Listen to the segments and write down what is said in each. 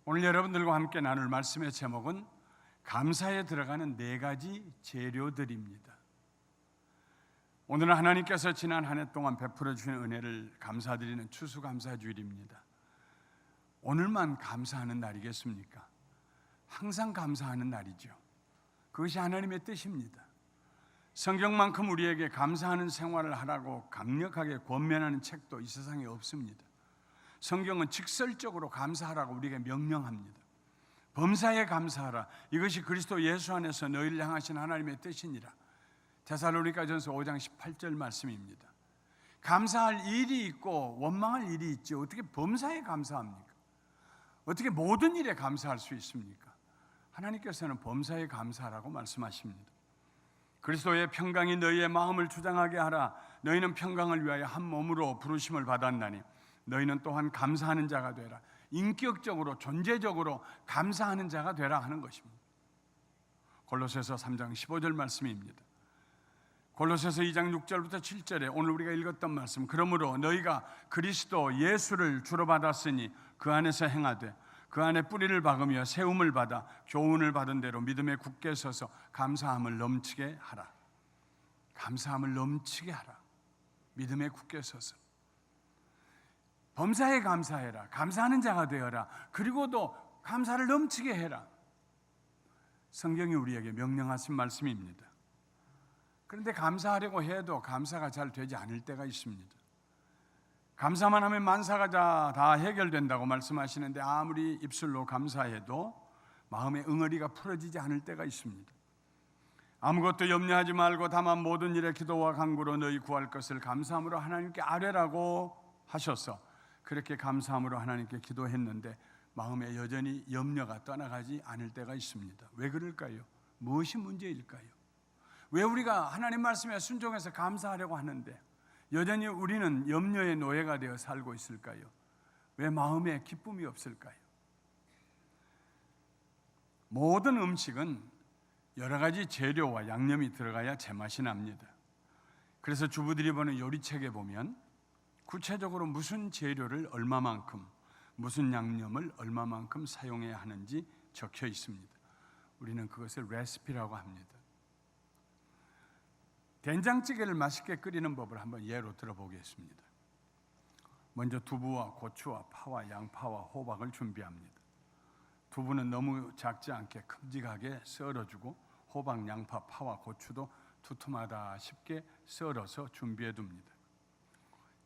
오늘 여러분들과 함께 나눌 말씀의 제목은 감사에 들어가는 4가지 재료들입니다. 오늘은 하나님께서 지난 한 해 동안 베풀어 주신 은혜를 감사드리는 추수감사주일입니다. 오늘만 감사하는 날이겠습니까? 항상 감사하는 날이죠. 그것이 하나님의 뜻입니다. 성경만큼 우리에게 감사하는 생활을 하라고 강력하게 권면하는 책도 이 세상에 없습니다. 성경은 직설적으로 감사하라고 우리에게 명령합니다. 범사에 감사하라. 이것이 그리스도 예수 안에서 너희를 향하신 하나님의 뜻이니라. 데살로니가전서 5장 18절 말씀입니다. 감사할 일이 있고 원망할 일이 있죠. 어떻게 범사에 감사합니까? 어떻게 모든 일에 감사할 수 있습니까? 하나님께서는 범사에 감사하라고 말씀하십니다. 그리스도의 평강이 너희의 마음을 주장하게 하라. 너희는 평강을 위하여 한 몸으로 부르심을 받았나니 너희는 또한 감사하는 자가 되라. 인격적으로 존재적으로 감사하는 자가 되라 하는 것입니다. 골로새서 3장 15절 말씀입니다. 골로새서 2장 6절부터 7절에 오늘 우리가 읽었던 말씀, 그러므로 너희가 그리스도 예수를 주로 받았으니 그 안에서 행하되 그 안에 뿌리를 박으며 세움을 받아 교훈을 받은 대로 믿음에 굳게 서서 감사함을 넘치게 하라. 감사함을 넘치게 하라. 믿음에 굳게 서서 범사에 감사해라. 감사하는 자가 되어라. 그리고도 감사를 넘치게 해라. 성경이 우리에게 명령하신 말씀입니다. 그런데 감사하려고 해도 감사가 잘 되지 않을 때가 있습니다. 감사만 하면 만사가 다 해결된다고 말씀하시는데 아무리 입술로 감사해도 마음의 응어리가 풀어지지 않을 때가 있습니다. 아무것도 염려하지 말고 다만 모든 일에 기도와 간구로 너희 구할 것을 감사함으로 하나님께 아뢰라고 하셔서 그렇게 감사함으로 하나님께 기도했는데 마음에 여전히 염려가 떠나가지 않을 때가 있습니다. 왜 그럴까요? 무엇이 문제일까요? 왜 우리가 하나님 말씀에 순종해서 감사하려고 하는데 여전히 우리는 염려의 노예가 되어 살고 있을까요? 왜 마음에 기쁨이 없을까요? 모든 음식은 여러 가지 재료와 양념이 들어가야 제맛이 납니다. 그래서 주부들이 보는 요리책에 보면 구체적으로 무슨 재료를 얼마만큼, 무슨 양념을 얼마만큼 사용해야 하는지 적혀 있습니다. 우리는 그것을 레시피라고 합니다. 된장찌개를 맛있게 끓이는 법을 한번 예로 들어보겠습니다. 먼저 두부와 고추와 파와 양파와 호박을 준비합니다. 두부는 너무 작지 않게 큼직하게 썰어주고 호박, 양파, 파와 고추도 두툼하다 쉽게 썰어서 준비해 둡니다.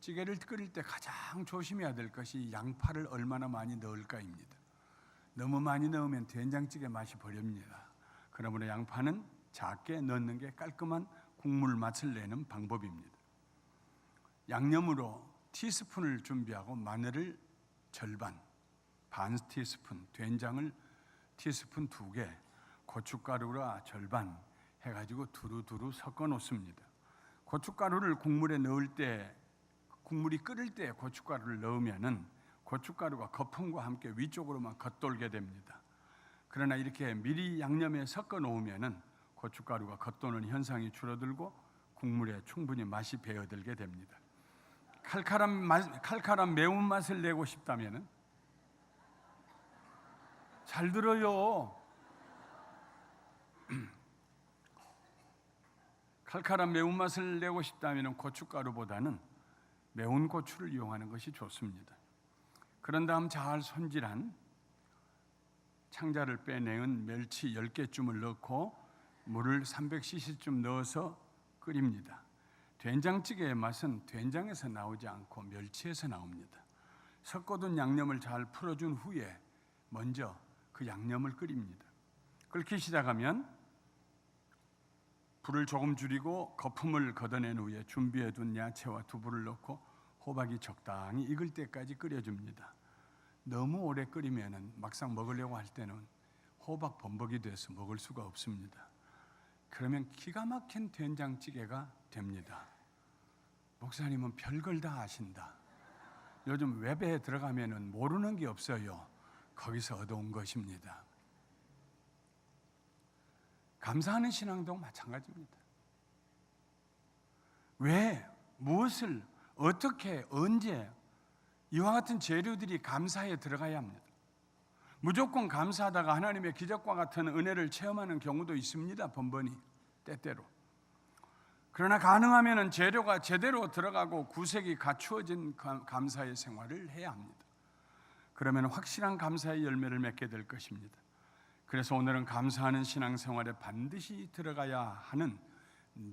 찌개를 끓일 때 가장 조심해야 될 것이 양파를 얼마나 많이 넣을까입니다. 너무 많이 넣으면 된장찌개 맛이 버립니다. 그러므로 양파는 작게 넣는 게 깔끔한 국물 맛을 내는 방법입니다. 양념으로 티스푼을 준비하고 마늘을 절반, 반 티스푼, 된장을 티스푼 2개, 고춧가루가 절반 해가지고 두루두루 섞어 놓습니다. 고춧가루를 국물에 넣을 때, 국물이 끓을 때 고춧가루를 넣으면은 고춧가루가 거품과 함께 위쪽으로만 겉돌게 됩니다. 그러나 이렇게 미리 양념에 섞어 놓으면은 고춧가루가 겉도는 현상이 줄어들고 국물에 충분히 맛이 배어들게 됩니다. 칼칼한 매운맛을 내고 싶다면은, 잘 들어요. 칼칼한 매운맛을 내고 싶다면은 고춧가루보다는 매운 고추를 이용하는 것이 좋습니다. 그런 다음 잘 손질한 창자를 빼내은 멸치 10개쯤을 넣고 물을 300cc쯤 넣어서 끓입니다. 된장찌개의 맛은 된장에서 나오지 않고 멸치에서 나옵니다. 섞어둔 양념을 잘 풀어준 후에 먼저 그 양념을 끓입니다. 끓기 시작하면 불을 조금 줄이고 거품을 걷어낸 후에 준비해둔 야채와 두부를 넣고 호박이 적당히 익을 때까지 끓여줍니다. 너무 오래 끓이면 막상 먹으려고 할 때는 호박 범벅이 돼서 먹을 수가 없습니다. 그러면 기가 막힌 된장찌개가 됩니다. 목사님은 별걸 다 아신다. 요즘 웹에 들어가면 모르는 게 없어요. 거기서 얻어온 것입니다. 감사하는 신앙도 마찬가지입니다. 왜, 무엇을, 어떻게, 언제 이와 같은 재료들이 감사에 들어가야 합니다. 무조건 감사하다가 하나님의 기적과 같은 은혜를 체험하는 경우도 있습니다. 번번이, 때때로. 그러나 가능하면 재료가 제대로 들어가고 구색이 갖추어진 감사의 생활을 해야 합니다. 그러면 확실한 감사의 열매를 맺게 될 것입니다. 그래서 오늘은 감사하는 신앙생활에 반드시 들어가야 하는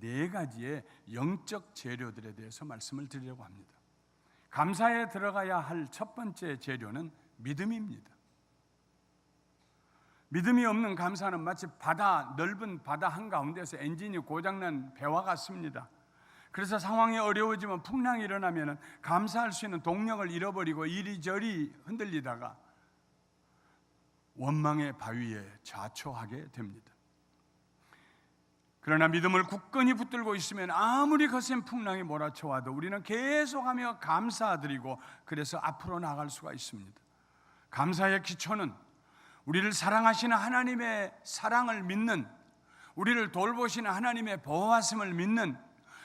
4가지의 영적 재료들에 대해서 말씀을 드리려고 합니다. 감사에 들어가야 할 첫 번째 재료는 믿음입니다. 믿음이 없는 감사는 마치 넓은 바다 한가운데서 엔진이 고장난 배와 같습니다. 그래서 상황이 어려워지면 풍랑이 일어나면 감사할 수 있는 동력을 잃어버리고 이리저리 흔들리다가 원망의 바위에 좌초하게 됩니다. 그러나 믿음을 굳건히 붙들고 있으면 아무리 거센 풍랑이 몰아쳐와도 우리는 계속하며 감사드리고 그래서 앞으로 나갈 수가 있습니다. 감사의 기초는 우리를 사랑하시는 하나님의 사랑을 믿는, 우리를 돌보시는 하나님의 보호하심을 믿는,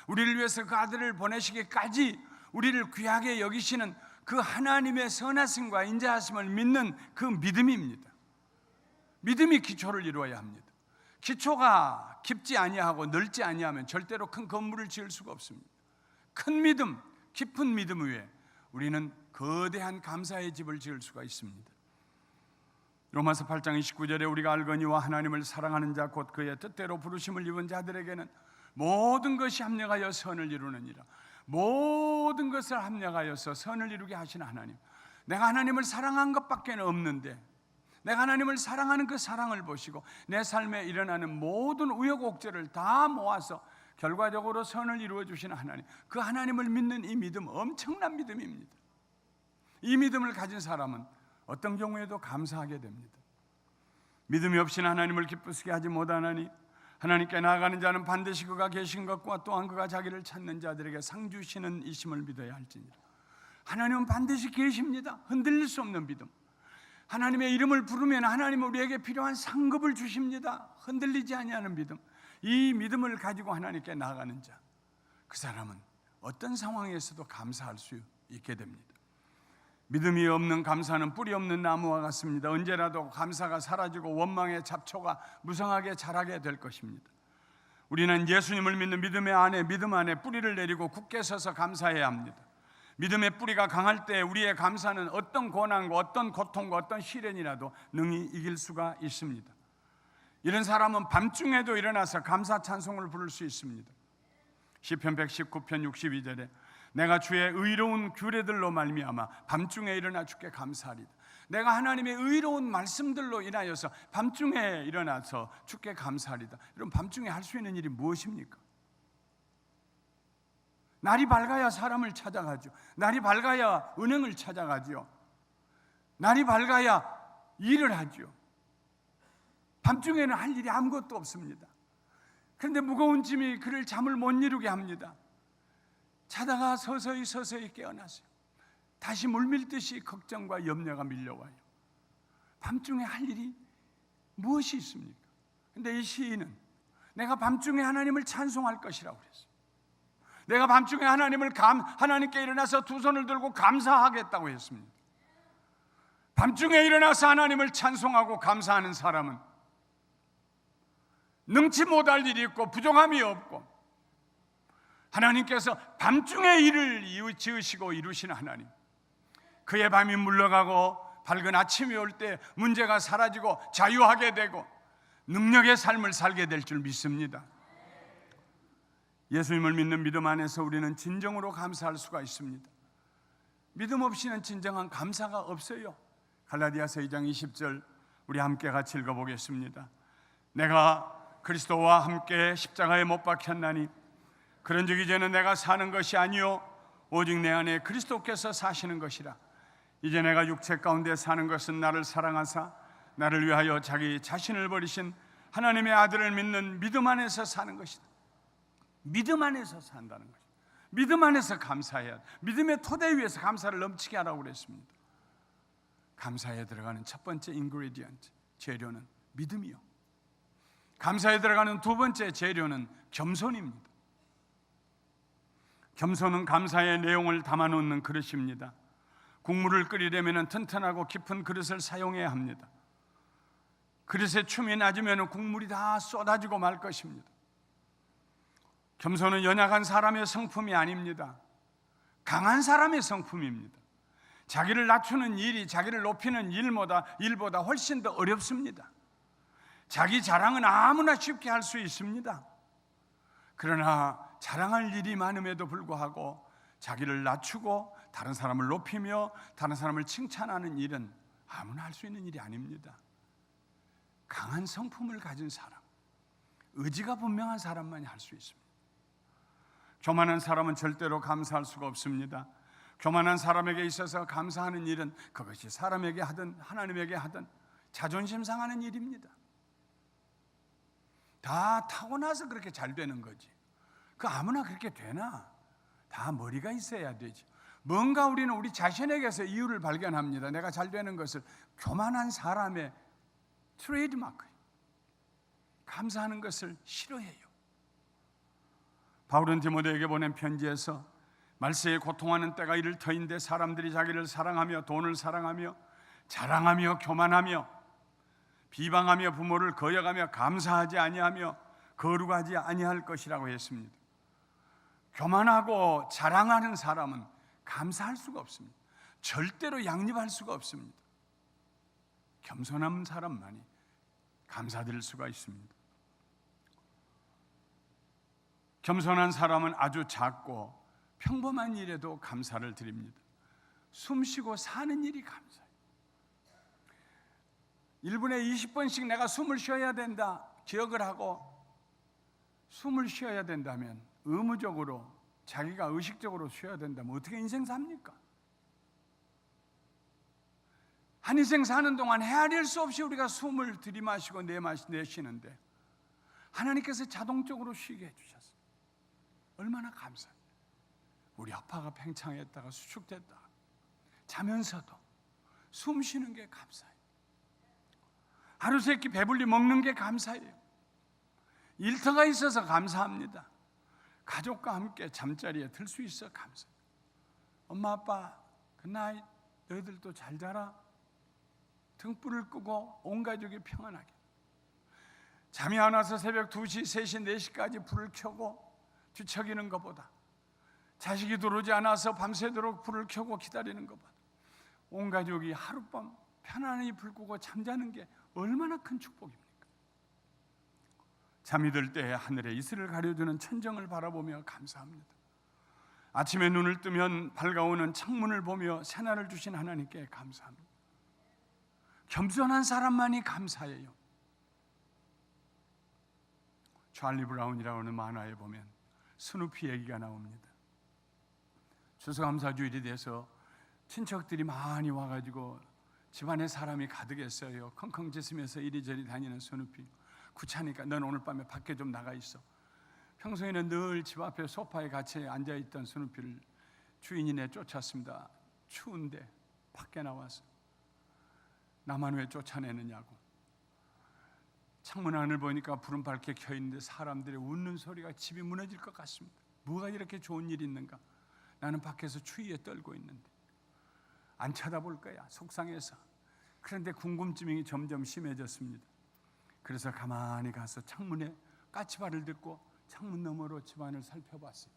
우리를 위해서 그 아들을 보내시기까지 우리를 귀하게 여기시는 그 하나님의 선하심과 인자하심을 믿는 그 믿음입니다. 믿음이 기초를 이루어야 합니다. 기초가 깊지 아니하고 넓지 아니하면 절대로 큰 건물을 지을 수가 없습니다. 큰 믿음, 깊은 믿음 위에 우리는 거대한 감사의 집을 지을 수가 있습니다. 로마서 8장 29절에 우리가 알거니와 하나님을 사랑하는 자 곧 그의 뜻대로 부르심을 입은 자들에게는 모든 것이 합력하여 선을 이루느니라. 모든 것을 합력하여서 선을 이루게 하시는 하나님. 내가 하나님을 사랑한 것밖에 없는데 내가 하나님을 사랑하는 그 사랑을 보시고 내 삶에 일어나는 모든 우여곡절을 다 모아서 결과적으로 선을 이루어 주시는 하나님, 그 하나님을 믿는 이 믿음, 엄청난 믿음입니다. 이 믿음을 가진 사람은 어떤 경우에도 감사하게 됩니다. 믿음이 없이는 하나님을 기쁘시게 하지 못하나니 하나님께 나아가는 자는 반드시 그가 계신 것과 또한 그가 자기를 찾는 자들에게 상 주시는 이심을 믿어야 할지니라. 하나님은 반드시 계십니다. 흔들릴 수 없는 믿음. 하나님의 이름을 부르면 하나님은 우리에게 필요한 상급을 주십니다. 흔들리지 아니하는 믿음. 이 믿음을 가지고 하나님께 나아가는 자, 그 사람은 어떤 상황에서도 감사할 수 있게 됩니다. 믿음이 없는 감사는 뿌리 없는 나무와 같습니다. 언제라도 감사가 사라지고 원망의 잡초가 무성하게 자라게 될 것입니다. 우리는 예수님을 믿는 믿음 안에 뿌리를 내리고 굳게 서서 감사해야 합니다. 믿음의 뿌리가 강할 때 우리의 감사는 어떤 고난과 어떤 고통과 어떤 시련이라도 능히 이길 수가 있습니다. 이런 사람은 밤중에도 일어나서 감사 찬송을 부를 수 있습니다. 시편 119편 62절에 내가 주의 의로운 규례들로 말미암아 밤중에 일어나 주께 감사하리다. 내가 하나님의 의로운 말씀들로 인하여서 밤중에 일어나서 주께 감사하리다. 여러분, 밤중에 할 수 있는 일이 무엇입니까? 날이 밝아야 사람을 찾아가죠. 날이 밝아야 은행을 찾아가죠. 날이 밝아야 일을 하죠. 밤중에는 할 일이 아무것도 없습니다. 그런데 무거운 짐이 그를 잠을 못 이루게 합니다. 자다가 서서히 깨어나세요. 다시 물밀듯이 걱정과 염려가 밀려와요. 밤중에 할 일이 무엇이 있습니까? 그런데 이 시인은 내가 밤중에 하나님을 찬송할 것이라고 그랬어요. 내가 밤중에 하나님께 일어나서 두 손을 들고 감사하겠다고 했습니다. 밤중에 일어나서 하나님을 찬송하고 감사하는 사람은 능치 못할 일이 있고 부족함이 없고 하나님께서 밤중에 일을 지으시고 이루시는 하나님, 그의 밤이 물러가고 밝은 아침이 올 때 문제가 사라지고 자유하게 되고 능력의 삶을 살게 될 줄 믿습니다. 예수님을 믿는 믿음 안에서 우리는 진정으로 감사할 수가 있습니다. 믿음 없이는 진정한 감사가 없어요. 갈라디아서 2장 20절 우리 함께 같이 읽어보겠습니다. 내가 그리스도와 함께 십자가에 못 박혔나니 그런즉 이제는 내가 사는 것이 아니요 오직 내 안에 그리스도께서 사시는 것이라. 이제 내가 육체 가운데 사는 것은 나를 사랑하사 나를 위하여 자기 자신을 버리신 하나님의 아들을 믿는 믿음 안에서 사는 것이다. 믿음 안에서 산다는 것입니다. 믿음 안에서 감사해야 돼. 믿음의 토대 위에서 감사를 넘치게 하라고 그랬습니다. 감사에 들어가는 첫 번째 인그리디언트, 재료는 믿음이요. 감사에 들어가는 두 번째 재료는 겸손입니다. 겸손은 감사의 내용을 담아놓는 그릇입니다. 국물을 끓이려면 튼튼하고 깊은 그릇을 사용해야 합니다. 그릇에 춤이 낮으면 국물이 다 쏟아지고 말 것입니다. 겸손은 연약한 사람의 성품이 아닙니다. 강한 사람의 성품입니다. 자기를 낮추는 일이 자기를 높이는 일보다 훨씬 더 어렵습니다. 자기 자랑은 아무나 쉽게 할 수 있습니다. 그러나 자랑할 일이 많음에도 불구하고 자기를 낮추고 다른 사람을 높이며 다른 사람을 칭찬하는 일은 아무나 할 수 있는 일이 아닙니다. 강한 성품을 가진 사람, 의지가 분명한 사람만이 할 수 있습니다. 교만한 사람은 절대로 감사할 수가 없습니다. 교만한 사람에게 있어서 감사하는 일은 그것이 사람에게 하든 하나님에게 하든 자존심 상하는 일입니다. 다 타고나서 그렇게 잘 되는 거지. 그 아무나 그렇게 되나? 다 머리가 있어야 되지. 뭔가 우리는 우리 자신에게서 이유를 발견합니다. 내가 잘 되는 것을. 교만한 사람의 트레이드마크예요. 감사하는 것을 싫어해요. 바울은 디모데에게 보낸 편지에서 말세에 고통하는 때가 이를 터인데 사람들이 자기를 사랑하며 돈을 사랑하며 자랑하며 교만하며 비방하며 부모를 거역하며 감사하지 아니하며 거룩하지 아니할 것이라고 했습니다. 교만하고 자랑하는 사람은 감사할 수가 없습니다. 절대로 양립할 수가 없습니다. 겸손한 사람만이 감사드릴 수가 있습니다. 겸손한 사람은 아주 작고 평범한 일에도 감사를 드립니다. 숨 쉬고 사는 일이 감사해요. 1분에 20번씩 내가 숨을 쉬어야 된다 기억을 하고 숨을 쉬어야 된다면 의무적으로 자기가 의식적으로 쉬어야 된다면 어떻게 인생 삽니까? 한 인생 사는 동안 헤아릴 수 없이 우리가 숨을 들이마시고 내쉬는데 하나님께서 자동적으로 쉬게 해주셨어요. 얼마나 감사해요. 우리 아빠가 팽창했다가 수축됐다가 자면서도 숨 쉬는 게 감사해요. 하루 세끼 배불리 먹는 게 감사해요. 일터가 있어서 감사합니다. 가족과 함께 잠자리에 들 수 있어 감사해요. 엄마 아빠 굿나잇, 너희들도 잘 자라. 등불을 끄고 온 가족이 평안하게. 잠이 안 와서 새벽 2시, 3시, 4시까지 불을 켜고 뒤척이는 것보다 자식이 들어오지 않아서 밤새도록 불을 켜고 기다리는 것보다 온 가족이 하룻밤 편안히 불 끄고 잠자는 게 얼마나 큰 축복입니까? 잠이 들 때 하늘에 이슬을 가려주는 천정을 바라보며 감사합니다. 아침에 눈을 뜨면 밝아오는 창문을 보며 새날을 주신 하나님께 감사합니다. 겸손한 사람만이 감사해요. 찰리 브라운이라고 하는 만화에 보면 스누피 얘기가 나옵니다. 추수감사주일이 돼서 친척들이 많이 와가지고 집안에 사람이 가득했어요. 컹컹 짖으면서 이리저리 다니는 스누피. 귀찮으니까 넌 오늘 밤에 밖에 좀 나가 있어. 평소에는 늘 집 앞에 소파에 같이 앉아있던 스누피를 주인이 내쫓았습니다. 추운데 밖에 나와서 나만 왜 쫓아내느냐고. 창문 안을 보니까 불은 밝게 켜있는데 사람들의 웃는 소리가 집이 무너질 것 같습니다. 뭐가 이렇게 좋은 일이 있는가. 나는 밖에서 추위에 떨고 있는데 안 쳐다볼 거야 속상해서. 그런데 궁금증이 점점 심해졌습니다. 그래서 가만히 가서 창문에 까치발을 듣고 창문 너머로 집안을 살펴봤어요.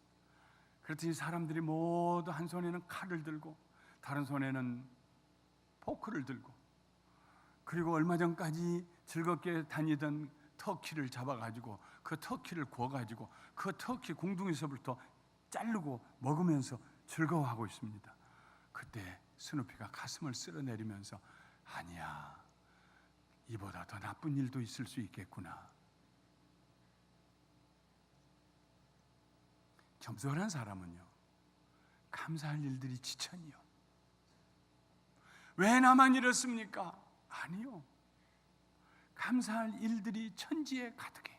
그랬더니 사람들이 모두 한 손에는 칼을 들고 다른 손에는 포크를 들고 그리고 얼마 전까지 즐겁게 다니던 터키를 잡아가지고 그 터키를 구워가지고 그 터키 궁둥이서부터 자르고 먹으면서 즐거워하고 있습니다. 그때 스누피가 가슴을 쓸어내리면서 아니야, 이보다 더 나쁜 일도 있을 수 있겠구나. 겸손한 사람은요, 감사할 일들이 지천이요. 왜 나만 이렇습니까? 아니요. 감사할 일들이 천지에 가득해.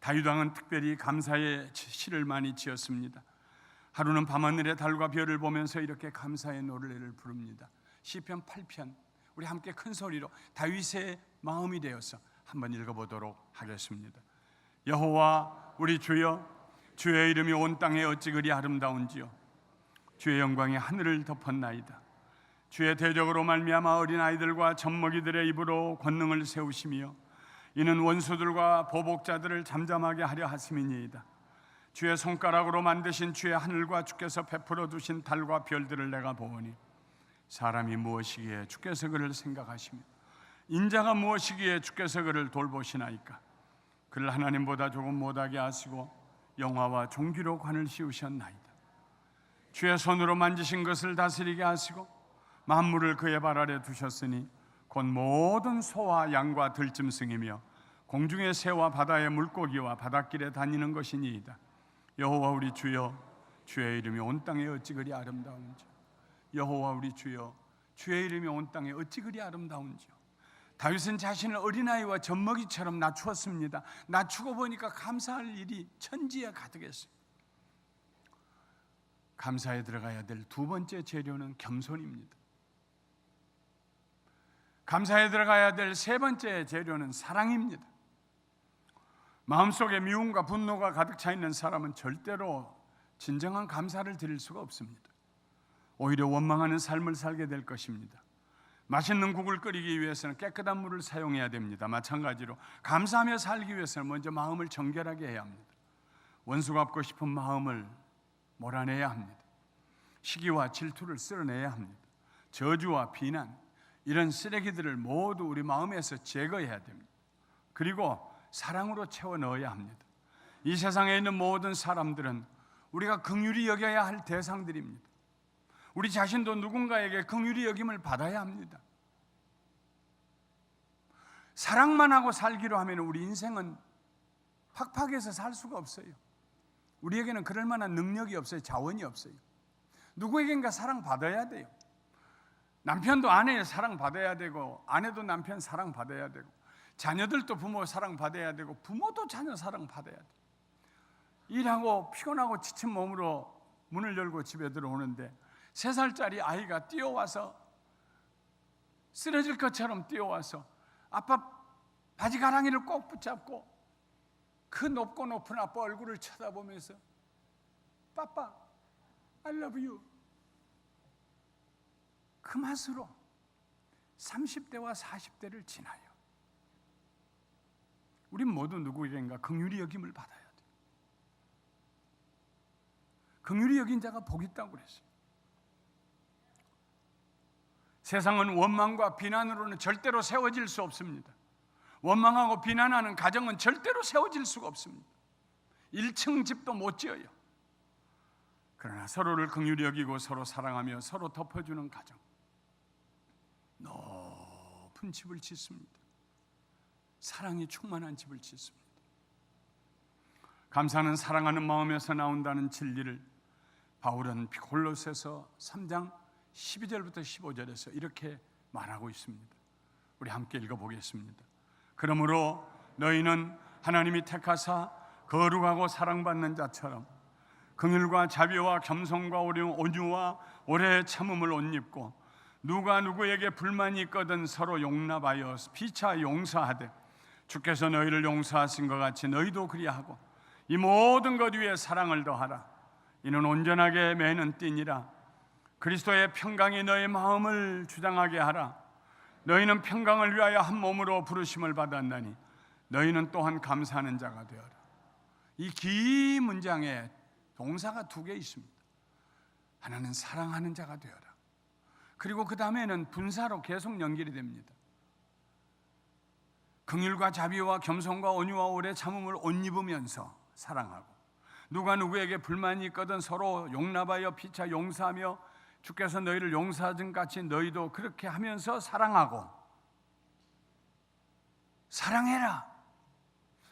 다윗왕은 특별히 감사의 시를 많이 지었습니다. 하루는 밤하늘의 달과 별을 보면서 이렇게 감사의 노래를 부릅니다. 시편 8편 우리 함께 큰 소리로 다윗의 마음이 되어서 한번 읽어보도록 하겠습니다. 여호와 우리 주여, 주의 이름이 온 땅에 어찌 그리 아름다운지요. 주의 영광이 하늘을 덮었나이다. 주의 대적으로 말미암아 어린아이들과 젖먹이들의 입으로 권능을 세우시며 이는 원수들과 보복자들을 잠잠하게 하려 하심이니이다. 주의 손가락으로 만드신 주의 하늘과 주께서 베풀어 두신 달과 별들을 내가 보오니 사람이 무엇이기에 주께서 그를 생각하시며 인자가 무엇이기에 주께서 그를 돌보시나이까. 그를 하나님보다 조금 못하게 하시고 영화와 종기로 관을 씌우셨나이다. 주의 손으로 만지신 것을 다스리게 하시고 만물을 그의 발 아래 두셨으니 곧 모든 소와 양과 들짐승이며 공중의 새와 바다의 물고기와 바닷길에 다니는 것이니이다. 여호와 우리 주여, 주의 이름이 온 땅에 어찌 그리 아름다운지. 여호와 우리 주여, 주의 이름이 온 땅에 어찌 그리 아름다운지요. 다윗은 자신을 어린아이와 젖먹이처럼 낮추었습니다. 낮추고 보니까 감사할 일이 천지에 가득했어요. 감사에 들어가야 될 두 번째 재료는 겸손입니다. 감사에 들어가야 될 세 번째 재료는 사랑입니다. 마음속에 미움과 분노가 가득 차 있는 사람은 절대로 진정한 감사를 드릴 수가 없습니다. 오히려 원망하는 삶을 살게 될 것입니다. 맛있는 국을 끓이기 위해서는 깨끗한 물을 사용해야 됩니다. 마찬가지로 감사하며 살기 위해서는 먼저 마음을 정결하게 해야 합니다. 원수 갚고 싶은 마음을 몰아내야 합니다. 시기와 질투를 쓸어내야 합니다. 저주와 비난, 이런 쓰레기들을 모두 우리 마음에서 제거해야 됩니다. 그리고 사랑으로 채워 넣어야 합니다. 이 세상에 있는 모든 사람들은 우리가 긍휼히 여겨야 할 대상들입니다. 우리 자신도 누군가에게 긍휼히 여김을 받아야 합니다. 사랑만 하고 살기로 하면 우리 인생은 팍팍해서 살 수가 없어요. 우리에게는 그럴 만한 능력이 없어요. 자원이 없어요. 누구에겐가 사랑받아야 돼요. 남편도 아내의 사랑받아야 되고, 아내도 남편 사랑받아야 되고, 자녀들도 부모 사랑받아야 되고, 부모도 자녀 사랑받아야 돼요. 일하고 피곤하고 지친 몸으로 문을 열고 집에 들어오는데 3살짜리 아이가 뛰어와서, 쓰러질 것처럼 뛰어와서 아빠 바지 가랑이를 꼭 붙잡고 그 높고 높은 아빠 얼굴을 쳐다보면서 빠빠 I love you, 그 맛으로 30대와 40대를 지나요. 우린 모두 누구에겐가 긍휼히 여김을 받아야 돼요. 긍휼히 여긴 자가 복 있다고 그랬어요. 세상은 원망과 비난으로는 절대로 세워질 수 없습니다. 원망하고 비난하는 가정은 절대로 세워질 수가 없습니다. 1층 집도 못 지어요. 그러나 서로를 긍휼히 여기고 서로 사랑하며 서로 덮어주는 가정, 높은 집을 짓습니다. 사랑이 충만한 집을 짓습니다. 감사는 사랑하는 마음에서 나온다는 진리를 바울은 골로새서 3장 12절부터 15절에서 이렇게 말하고 있습니다. 우리 함께 읽어보겠습니다. 그러므로 너희는 하나님이 택하사 거룩하고 사랑받는 자처럼 긍휼과 자비와 겸손과 온유와 오래 참음을 옷 입고, 누가 누구에게 불만이 있거든 서로 용납하여 피차 용서하되 주께서 너희를 용서하신 것 같이 너희도 그리하고 이 모든 것 위에 사랑을 더하라. 이는 온전하게 매는 띠니라. 그리스도의 평강이 너희 마음을 주장하게 하라. 너희는 평강을 위하여 한 몸으로 부르심을 받았나니 너희는 또한 감사하는 자가 되어라. 이 긴 문장에 동사가 2개 있습니다. 하나는 사랑하는 자가 되어라. 그리고 그 다음에는 분사로 계속 연결이 됩니다. 긍휼과 자비와 겸손과 온유와 오래 참음을 옷 입으면서 사랑하고, 누가 누구에게 불만이 있거든 서로 용납하여 피차 용서하며 주께서 너희를 용서하신 같이 너희도 그렇게 하면서 사랑하고, 사랑해라.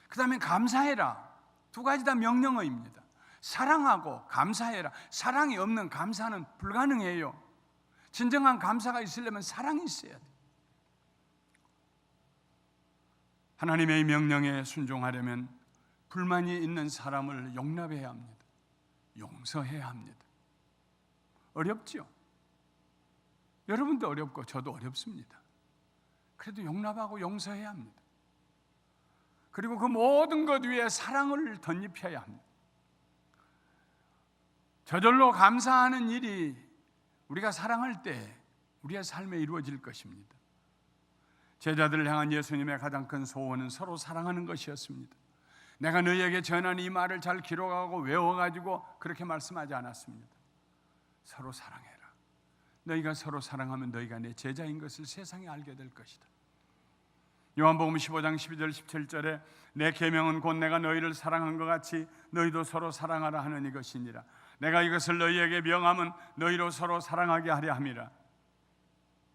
그 다음에 감사해라. 2가지 다 명령어입니다. 사랑하고 감사해라. 사랑이 없는 감사는 불가능해요. 진정한 감사가 있으려면 사랑이 있어야 돼요. 하나님의 명령에 순종하려면 불만이 있는 사람을 용납해야 합니다. 용서해야 합니다. 어렵죠? 여러분도 어렵고 저도 어렵습니다. 그래도 용납하고 용서해야 합니다. 그리고 그 모든 것 위에 사랑을 덧입혀야 합니다. 저절로 감사하는 일이 우리가 사랑할 때 우리의 삶에 이루어질 것입니다. 제자들을 향한 예수님의 가장 큰 소원은 서로 사랑하는 것이었습니다. 내가 너희에게 전한 이 말을 잘 기록하고 외워가지고 그렇게 말씀하지 않았습니다. 서로 사랑해라. 너희가 서로 사랑하면 너희가 내 제자인 것을 세상에 알게 될 것이다. 요한복음 15장 12절 17절에 내 계명은 곧 내가 너희를 사랑한 것 같이 너희도 서로 사랑하라 하는 이것이니라. 내가 이것을 너희에게 명함은 너희로 서로 사랑하게 하려 함이라.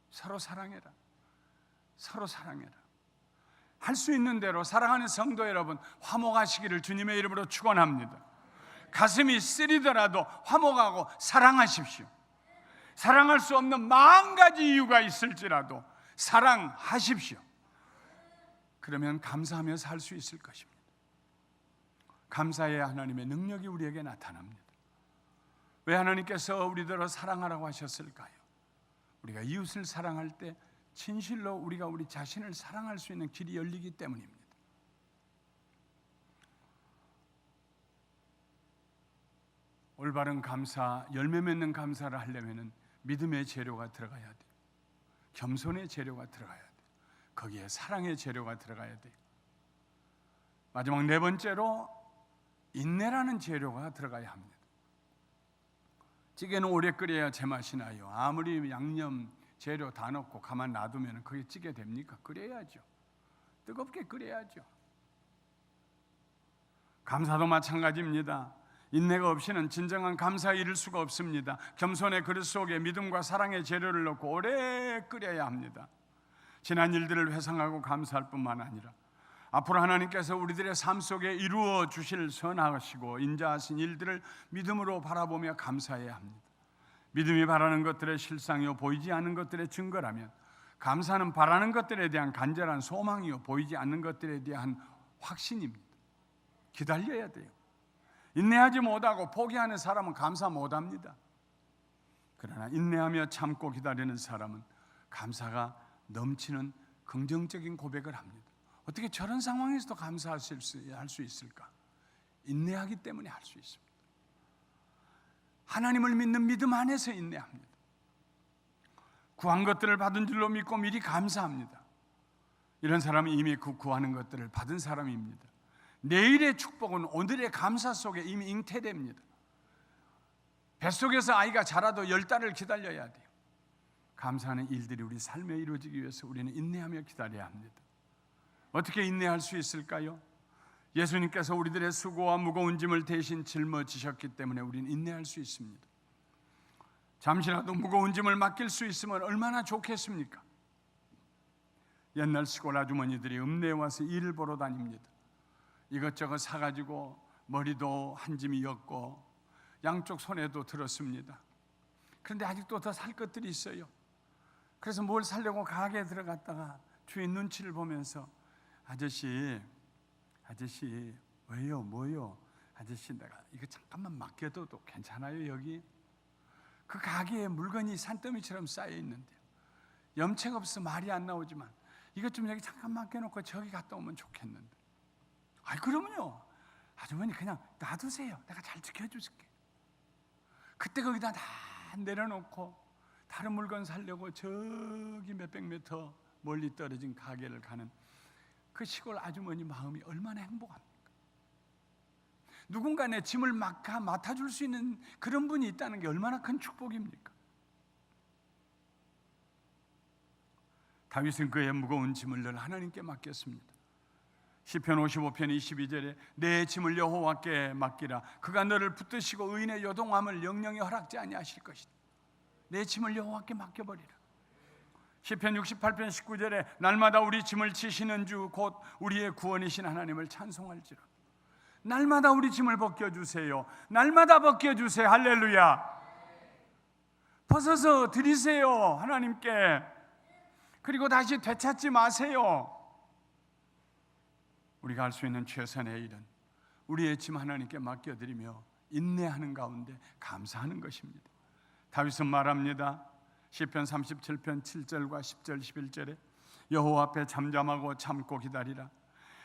서로 사랑해라. 서로 사랑해라. 할 수 있는 대로 사랑하는 성도 여러분, 화목하시기를 주님의 이름으로 축원합니다. 가슴이 쓰리더라도 화목하고 사랑하십시오. 사랑할 수 없는 10,000가지 이유가 있을지라도 사랑하십시오. 그러면 감사하며 살 수 있을 것입니다. 감사해야 하나님의 능력이 우리에게 나타납니다. 왜 하나님께서 우리들을 사랑하라고 하셨을까요? 우리가 이웃을 사랑할 때 진실로 우리가 우리 자신을 사랑할 수 있는 길이 열리기 때문입니다. 올바른 감사, 열매 맺는 감사를 하려면 믿음의 재료가 들어가야 돼요. 겸손의 재료가 들어가야 돼요. 거기에 사랑의 재료가 들어가야 돼요. 마지막 네 번째로 인내라는 재료가 들어가야 합니다. 찌개는 오래 끓여야 제맛이 나요. 아무리 양념 재료 다 넣고 가만 놔두면 그게 찌개 됩니까? 끓여야죠. 뜨겁게 끓여야죠. 감사도 마찬가지입니다. 인내가 없이는 진정한 감사에 이를 수가 없습니다. 겸손의 그릇 속에 믿음과 사랑의 재료를 넣고 오래 끓여야 합니다. 지난 일들을 회상하고 감사할 뿐만 아니라 앞으로 하나님께서 우리들의 삶 속에 이루어 주실 선하시고 인자하신 일들을 믿음으로 바라보며 감사해야 합니다. 믿음이 바라는 것들의 실상이요 보이지 않는 것들의 증거라면 감사는 바라는 것들에 대한 간절한 소망이요 보이지 않는 것들에 대한 확신입니다. 기다려야 돼요. 인내하지 못하고 포기하는 사람은 감사 못합니다. 그러나 인내하며 참고 기다리는 사람은 감사가 넘치는 긍정적인 고백을 합니다. 어떻게 저런 상황에서도 감사할 수 있을까? 인내하기 때문에 할 수 있습니다. 하나님을 믿는 믿음 안에서 인내합니다. 구한 것들을 받은 줄로 믿고 미리 감사합니다. 이런 사람은 이미 그 구하는 것들을 받은 사람입니다. 내일의 축복은 오늘의 감사 속에 이미 잉태됩니다. 뱃속에서 아이가 자라도 10달을 기다려야 돼요. 감사하는 일들이 우리 삶에 이루어지기 위해서 우리는 인내하며 기다려야 합니다. 어떻게 인내할 수 있을까요? 예수님께서 우리들의 수고와 무거운 짐을 대신 짊어지셨기 때문에 우리는 인내할 수 있습니다. 잠시라도 무거운 짐을 맡길 수 있으면 얼마나 좋겠습니까? 옛날 시골 아주머니들이 읍내에 와서 일을 보러 다닙니다. 이것저것 사가지고 머리도 한 짐이었고 양쪽 손에도 들었습니다. 그런데 아직도 더 살 것들이 있어요. 그래서 뭘 사려고 가게에 들어갔다가 주인 눈치를 보면서 아저씨 왜요? 뭐요? 아저씨 내가 이거 잠깐만 맡겨둬도 괜찮아요? 여기 그 가게에 물건이 산더미처럼 쌓여 있는데요. 염채가 없어 말이 안 나오지만 이것 좀 여기 잠깐 맡겨놓고 저기 갔다 오면 좋겠는데. 아이 그러면요 아주머니 그냥 놔두세요. 내가 잘 지켜줄게. 그때 거기다 다 내려놓고 다른 물건 사려고 저기 몇백 미터 멀리 떨어진 가게를 가는 그 시골 아주머니 마음이 얼마나 행복합니까? 누군가 내 짐을 맡아줄 수 있는 그런 분이 있다는 게 얼마나 큰 축복입니까? 다윗은 그의 무거운 짐을 늘 하나님께 맡겼습니다. 시편 55편 22절에 내 짐을 여호와께 맡기라. 그가 너를 붙드시고 의인의 요동함을 영영히 허락지 아니하실 것이다. 내 짐을 여호와께 맡겨버리라. 시편 68편 19절에 날마다 우리 짐을 지시는 주 곧 우리의 구원이신 하나님을 찬송할지라. 날마다 우리 짐을 벗겨주세요. 날마다 벗겨주세요. 할렐루야. 벗어서 드리세요 하나님께. 그리고 다시 되찾지 마세요. 우리가 할 수 있는 최선의 일은 우리의 짐 하나님께 맡겨드리며 인내하는 가운데 감사하는 것입니다. 다윗은 말합니다. 시편 37편 7절과 10절 11절에 여호와 앞에 잠잠하고 참고 기다리라.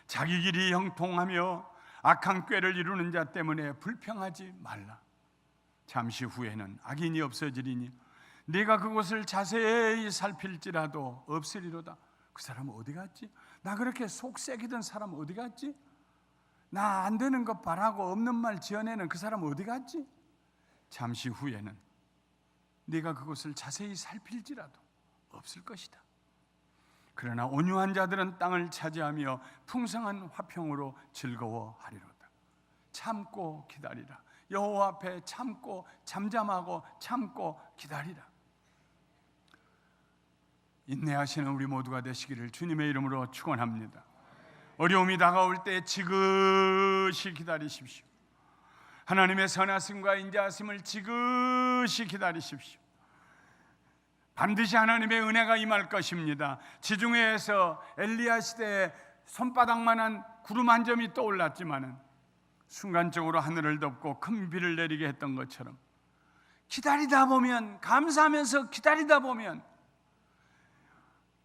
자기 길이 형통하며 악한 꾀를 이루는 자 때문에 불평하지 말라. 잠시 후에는 악인이 없어지리니 네가 그곳을 자세히 살필지라도 없으리로다. 그 사람은 어디 갔지? 나 그렇게 속삭이던 사람 어디 갔지? 나 안 되는 것 바라고 없는 말 지어내는 그 사람 어디 갔지? 잠시 후에는 네가 그곳을 자세히 살필지라도 없을 것이다. 그러나 온유한 자들은 땅을 차지하며 풍성한 화평으로 즐거워하리로다. 참고 기다리라. 여호와 앞에 참고 잠잠하고 참고 기다리라. 인내하시는 우리 모두가 되시기를 주님의 이름으로 축원합니다. 어려움이 다가올 때 지그시 기다리십시오. 하나님의 선하심과 인자하심을 지그시 기다리십시오. 반드시 하나님의 은혜가 임할 것입니다. 지중해에서 엘리야 시대에 손바닥만한 구름 한 점이 떠올랐지만은 순간적으로 하늘을 덮고 큰 비를 내리게 했던 것처럼 기다리다 보면, 감사하면서 기다리다 보면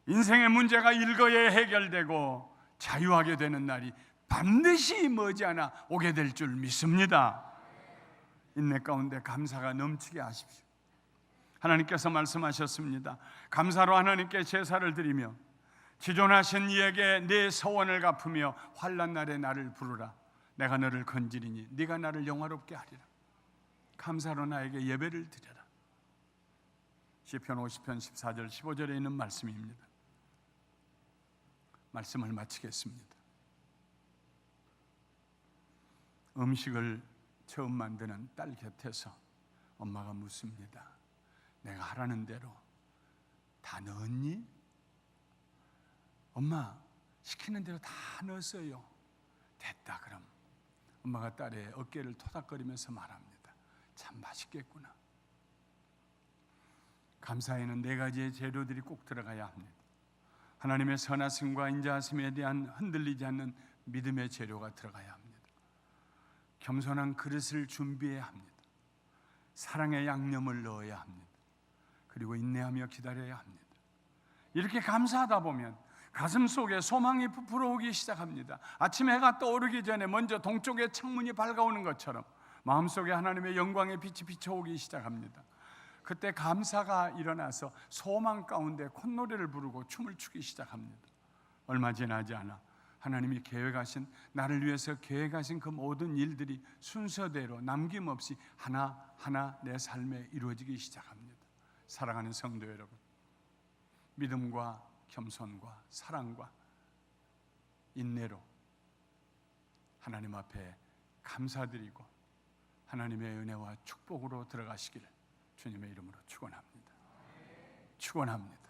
인생의 문제가 일거에 해결되고 자유하게 되는 날이 반드시 머지않아 오게 될 줄 믿습니다. 인내 가운데 감사가 넘치게 하십시오. 하나님께서 말씀하셨습니다. 감사로 하나님께 제사를 드리며 지존하신 이에게 내 서원을 갚으며 환난 날에 나를 부르라. 내가 너를 건지리니 네가 나를 영화롭게 하리라. 감사로 나에게 예배를 드려라. 시편 50편 14절 15절에 있는 말씀입니다. 말씀을 마치겠습니다. 음식을 처음 만드는 딸 곁에서 엄마가 묻습니다. 내가 하라는 대로 다 넣었니? 엄마, 시키는 대로 다 넣었어요. 됐다. 그럼 엄마가 딸의 어깨를 토닥거리면서 말합니다. 참 맛있겠구나. 감사에는 4가지의 재료들이 꼭 들어가야 합니다. 하나님의 선하심과 인자하심에 대한 흔들리지 않는 믿음의 재료가 들어가야 합니다. 겸손한 그릇을 준비해야 합니다. 사랑의 양념을 넣어야 합니다. 그리고 인내하며 기다려야 합니다. 이렇게 감사하다 보면 가슴 속에 소망이 부풀어 오기 시작합니다. 아침 해가 떠오르기 전에 먼저 동쪽의 창문이 밝아오는 것처럼 마음속에 하나님의 영광의 빛이 비춰오기 시작합니다. 그때 감사가 일어나서 소망 가운데 콧노래를 부르고 춤을 추기 시작합니다. 얼마 지나지 않아 하나님이 계획하신, 나를 위해서 계획하신 그 모든 일들이 순서대로 남김없이 하나하나 내 삶에 이루어지기 시작합니다. 사랑하는 성도 여러분, 믿음과 겸손과 사랑과 인내로 하나님 앞에 감사드리고 하나님의 은혜와 축복으로 들어가시기를 주님의 이름으로 축원합니다. 축원합니다.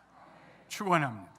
축원합니다.